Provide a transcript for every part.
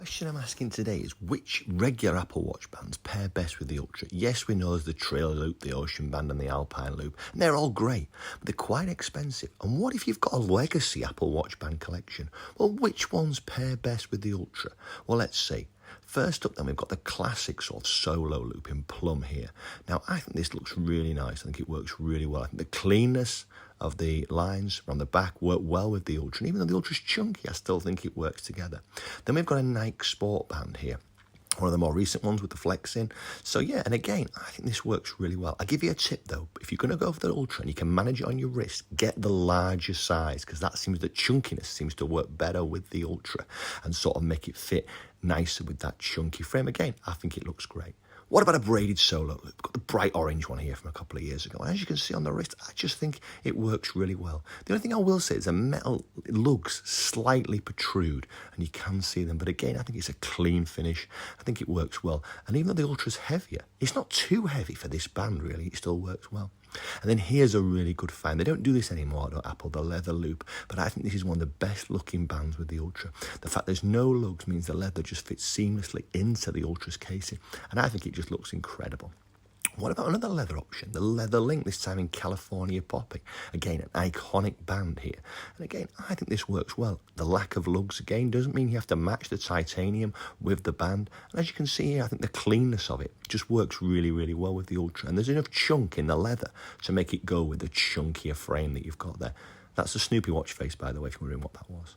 Question I'm asking today is which regular Apple Watch bands pair best with the Ultra? Yes, we know there's the Trail Loop, the Ocean Band and the Alpine Loop, and they're all great, but they're quite expensive. And what if you've got a legacy Apple Watch band collection? Well, which ones pair best with the Ultra? Well, let's see. First up then, we've got the classic sort of solo loop in plum here. Now, I think this looks really nice. I think it works really well. I think the cleanness of the lines around the back work well with the Ultra. And even though the Ultra's chunky, I still think it works together. Then we've got a Nike Sport Band here. One of the more recent ones with the flex in. So yeah, and again, I think this works really well. I'll give you a tip though. If you're going to go for the Ultra and you can manage it on your wrist, get the larger size, because that seems, the chunkiness seems to work better with the Ultra and sort of make it fit nicer with that chunky frame. Again, I think it looks great. What about a braided solo loop? Got the bright orange one here from a couple of years ago. And as you can see on the wrist, I just think it works really well. The only thing I will say is the metal lugs slightly protrude and you can see them. But again, I think it's a clean finish. I think it works well. And even though the Ultra's heavier, it's not too heavy for this band, really. It still works well. And then here's a really good find. They don't do this anymore at Apple, the leather loop, but I think this is one of the best looking bands with the Ultra. The fact there's no lugs means the leather just fits seamlessly into the Ultra's casing, and I think it just looks incredible. What about another leather option? The Leather Link, this time in California Poppy. Again, an iconic band here. And again, I think this works well. The lack of lugs, again, doesn't mean you have to match the titanium with the band. And as you can see here, I think the cleanness of it just works really, really well with the Ultra. And there's enough chunk in the leather to make it go with the chunkier frame that you've got there. That's the Snoopy watch face, by the way, if you're wondering what that was.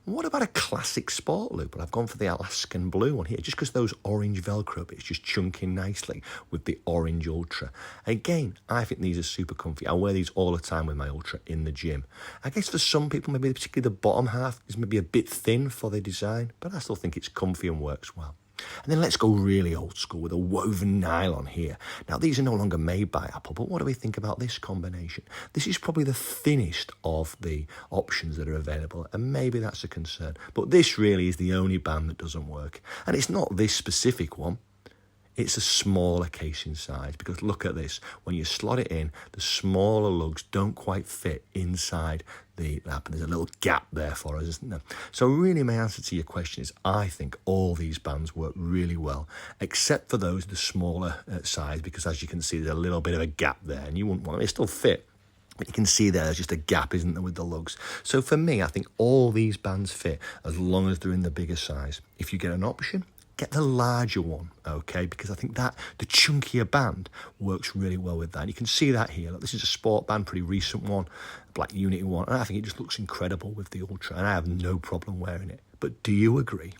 What about a classic sport loop? Well, I've gone for the Alaskan blue one here, just because those orange Velcro bits just chunk in nicely with the orange Ultra. Again, I think these are super comfy. I wear these all the time with my Ultra in the gym. I guess for some people, maybe particularly the bottom half is maybe a bit thin for the design, but I still think it's comfy and works well. And then let's go really old school with a woven nylon here. Now, these are no longer made by Apple, but what do we think about this combination? This is probably the thinnest of the options that are available, and maybe that's a concern. But this really is the only band that doesn't work. And it's not this specific one. It's a smaller casing size, because look at this. When you slot it in, the smaller lugs don't quite fit inside the lap, and there's a little gap there for us, isn't there? So really, my answer to your question is I think all these bands work really well, except for those the smaller size, because as you can see, there's a little bit of a gap there, and you wouldn't want it. They still fit, but you can see there's just a gap, isn't there, with the lugs. So for me, I think all these bands fit as long as they're in the bigger size. If you get an option, get the larger one, okay? Because I think that the chunkier band works really well with that. And you can see that here. Look, this is a sport band, pretty recent one, Black Unity one, and I think it just looks incredible with the Ultra, and I have no problem wearing it. But do you agree?